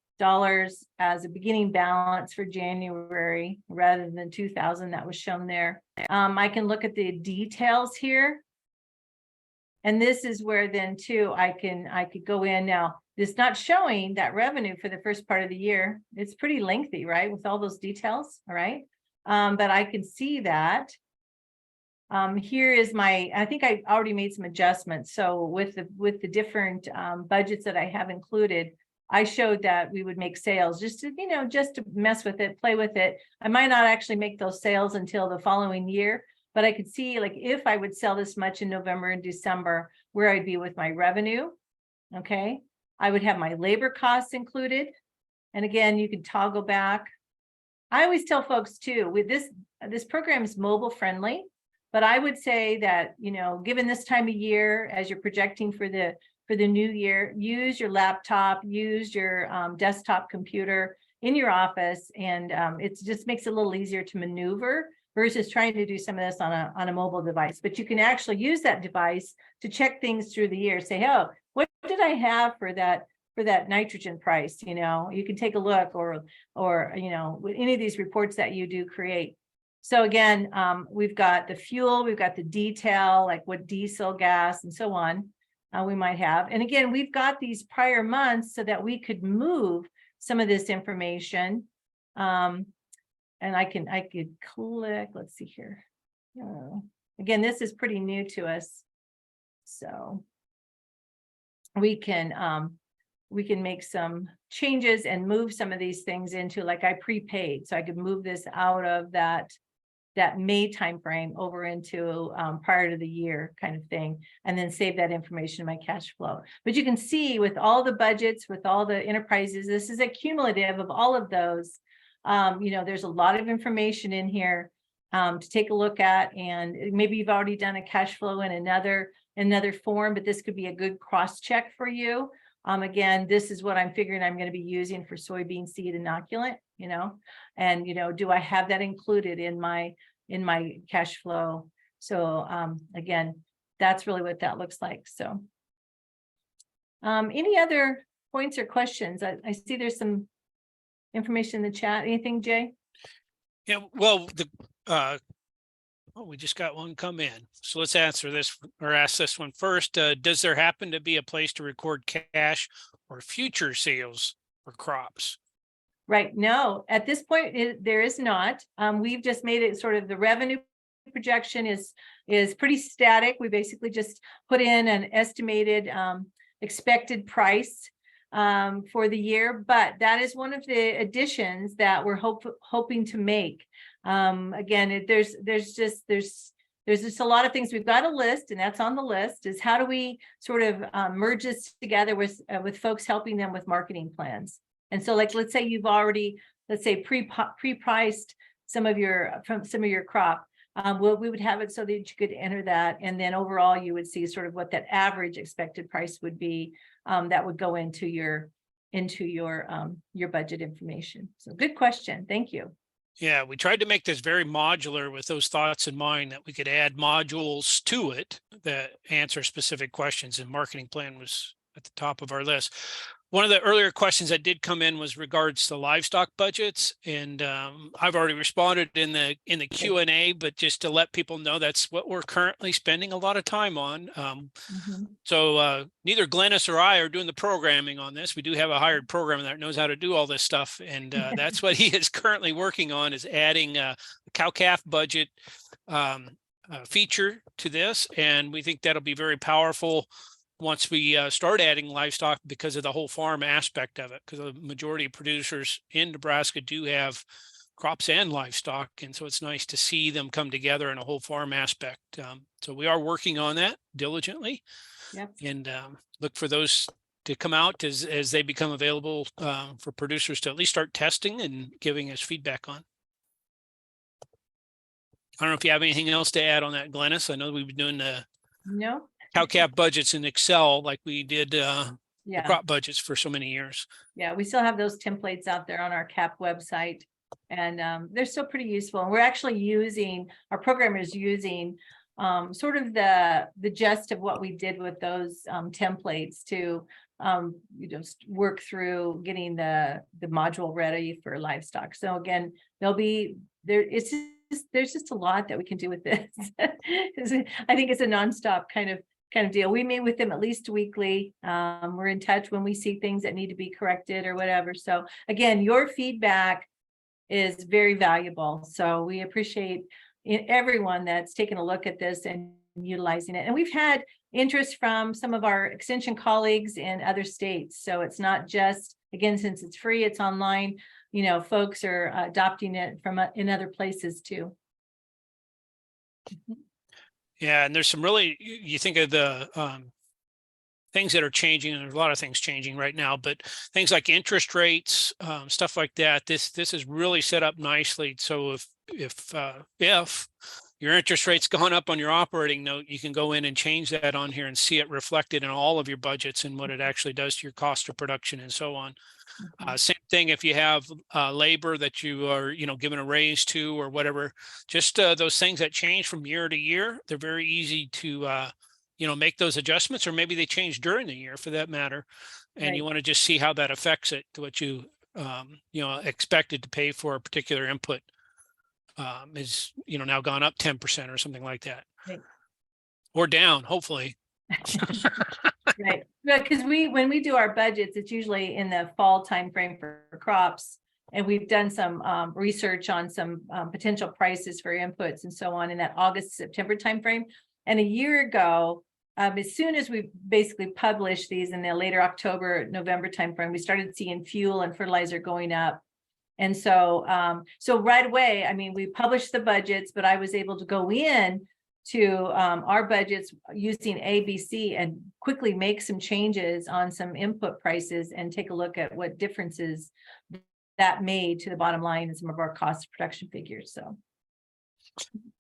as a beginning balance for January rather than 2,000 that was shown there. I can look at the details here. And this is where then too, I could go in now. It's not showing that revenue for the first part of the year. It's pretty lengthy, right? With all those details. All right. But I can see that. Here is I think I already made some adjustments. So with the different budgets that I have included, I showed that we would make sales just to, just to mess with it, play with it. I might not actually make those sales until the following year, but I could see like if I would sell this much in November and December, where I'd be with my revenue. Okay. I would have my labor costs included. And again, you can toggle back. I always tell folks too, with this program is mobile friendly, but I would say that, given this time of year, as you're projecting for the new year, use your laptop, use your desktop computer in your office, and it just makes it a little easier to maneuver versus trying to do some of this on a mobile device. But you can actually use that device to check things through the year. Say, oh, what did I have for that nitrogen price? You can take a look, or with any of these reports that you do create. So again, we've got the fuel, we've got the detail, like what diesel, gas, and so on we might have. And again, we've got these prior months so that we could move some of this information. And I could click, let's see here. Again, this is pretty new to us. So we can make some changes and move some of these things into, like I prepaid. So I could move this out of that May timeframe over into prior to the year kind of thing, and then save that information in my cash flow. But you can see with all the budgets, with all the enterprises, this is a cumulative of all of those. There's a lot of information in here to take a look at, and maybe you've already done a cash flow in another form, but this could be a good cross check for you. Again, this is what I'm figuring I'm going to be using for soybean seed inoculant, and, do I have that included in my cash flow? So, again, that's really what that looks like. So, any other points or questions? I see there's some information in the chat. Anything, Jay? Yeah, well, we just got one come in. So let's answer this, or ask this one first. Does there happen to be a place to record cash or future sales for crops? Right. No, at this point, there is not. We've just made it sort of the revenue projection is pretty static. We basically just put in an estimated expected price for the year, but that is one of the additions that we're hoping to make. Again, there's just a lot of things. We've got a list, and that's on the list, is how do we sort of merge this together with folks helping them with marketing plans. And so, like, let's say you've already, pre-priced some of your crop. We would have it so that you could enter that, and then overall you would see sort of what that average expected price would be. That would go into your budget information. So good question. Thank you. Yeah, we tried to make this very modular with those thoughts in mind, that we could add modules to it that answer specific questions, and marketing plan was at the top of our list. One of the earlier questions that did come in was regards to livestock budgets, and I've already responded in the Q&A, but just to let people know, that's what we're currently spending a lot of time on. So neither Glennis or I are doing the programming on this. We do have a hired programmer that knows how to do all this stuff, and that's what he is currently working on, is adding a cow-calf budget feature to this, and we think that'll be very powerful once we start adding livestock, because of the whole farm aspect of it, because the majority of producers in Nebraska do have crops and livestock. And so it's nice to see them come together in a whole farm aspect. So we are working on that diligently. Yep. And look for those to come out as they become available for producers to at least start testing and giving us feedback on. I don't know if you have anything else to add on that, Glennis. I know we've been doing the cow-calf budgets in Excel like we did crop budgets for so many years. Yeah, we still have those templates out there on our CAP website, and they're still pretty useful. And we're actually our programmer is using sort of the gist of what we did with those templates to work through getting the module ready for livestock. So again, there's just a lot that we can do with this. I think it's a nonstop kind of deal. We meet with them at least weekly. We're in touch when we see things that need to be corrected or whatever. So again, your feedback is very valuable. So we appreciate everyone that's taken a look at this and utilizing it. And we've had interest from some of our extension colleagues in other states. So it's not just again, since it's free, it's online, you know, folks are adopting it from in other places too. Yeah, and there's some really, you think of the things that are changing, and there's a lot of things changing right now, but things like interest rates, stuff like that. This is really set up nicely. So if your interest rate's gone up on your operating note, you can go in and change that on here and see it reflected in all of your budgets and what it actually does to your cost of production and so on. Same thing if you have labor that you are, given a raise to or whatever. Just those things that change from year to year, they're very easy to make those adjustments, or maybe they change during the year for that matter. And you want to just see how that affects it to what you expected to pay for a particular input is now gone up 10% or something like that, or down, hopefully. Right, because when we do our budgets, it's usually in the fall timeframe for crops, and we've done some research on some potential prices for inputs and so on in that August-September timeframe. And a year ago, as soon as we basically published these in the later October, November timeframe, we started seeing fuel and fertilizer going up. And so, right away, I mean, we published the budgets, but I was able to go in to our budgets using ABC and quickly make some changes on some input prices and take a look at what differences that made to the bottom line and some of our cost of production figures. So.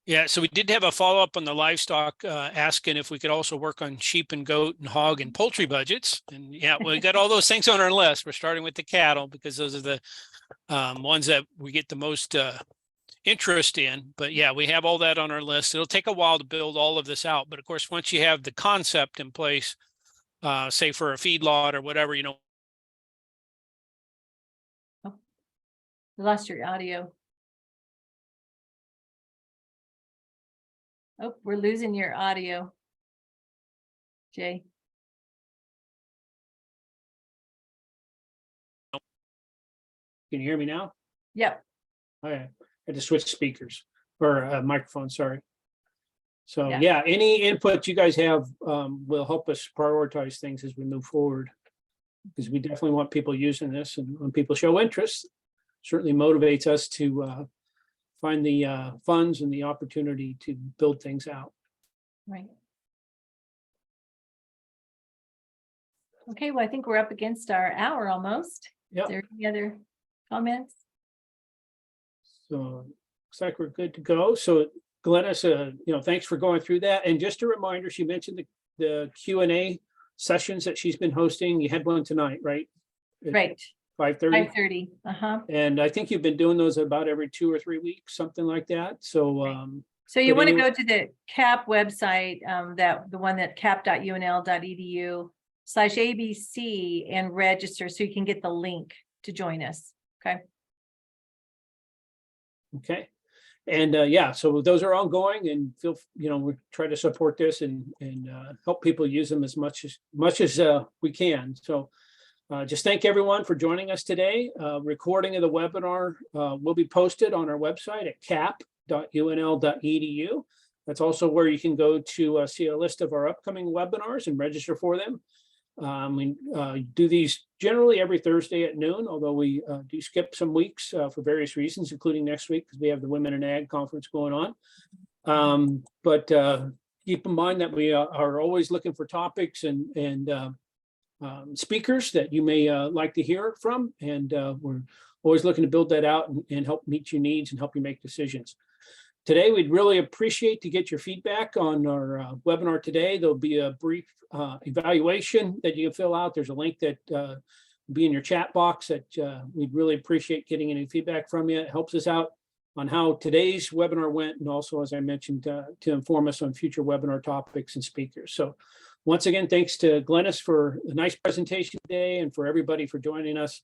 Yeah, so we did have a follow-up on the livestock asking if we could also work on sheep and goat and hog and poultry budgets. And yeah, we got all those things on our list. We're starting with the cattle because those are the ones that we get the most interest in. But yeah, we have all that on our list. It'll take a while to build all of this out. But of course, once you have the concept in place, say for a feedlot or whatever, Oh, you lost your audio. Oh, we're losing your audio, Jay. Can you hear me now? Yep. Okay. I had to switch speakers or microphone, sorry. So yeah, any input you guys have will help us prioritize things as we move forward, because we definitely want people using this, and when people show interest, certainly motivates us to find the funds and the opportunity to build things out. Right. Okay, well, I think we're up against our hour almost. Yeah. Is there any other comments? So looks like we're good to go. So Glennis, thanks for going through that. And just a reminder, she mentioned the Q&A sessions that she's been hosting. You had one tonight, right? Right. 5:30. 5:30. And I think you've been doing those about every 2 or 3 weeks, something like that. So so you want to go to the CAP website, the one that cap.unl.edu/ABC and register so you can get the link to join us. Okay. Okay. And so those are ongoing, and we try to support this and help people use them as much as we can. So just thank everyone for joining us today. Recording of the webinar will be posted on our website at cap.unl.edu. That's also where you can go to see a list of our upcoming webinars and register for them. We do these generally every Thursday at noon, although we do skip some weeks for various reasons, including next week because we have the Women in Ag conference going on. But keep in mind that we are always looking for topics and speakers that you may like to hear from, and we're always looking to build that out and help meet your needs and help you make decisions. Today, we'd really appreciate to get your feedback on our webinar today. There'll be a brief evaluation that you can fill out. There's a link that will be in your chat box that we'd really appreciate getting any feedback from you. It helps us out on how today's webinar went, and also, as I mentioned, to inform us on future webinar topics and speakers. So once again, thanks to Glennis for a nice presentation today, and for everybody for joining us.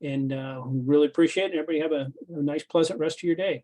And we really appreciate it. Everybody have a nice, pleasant rest of your day.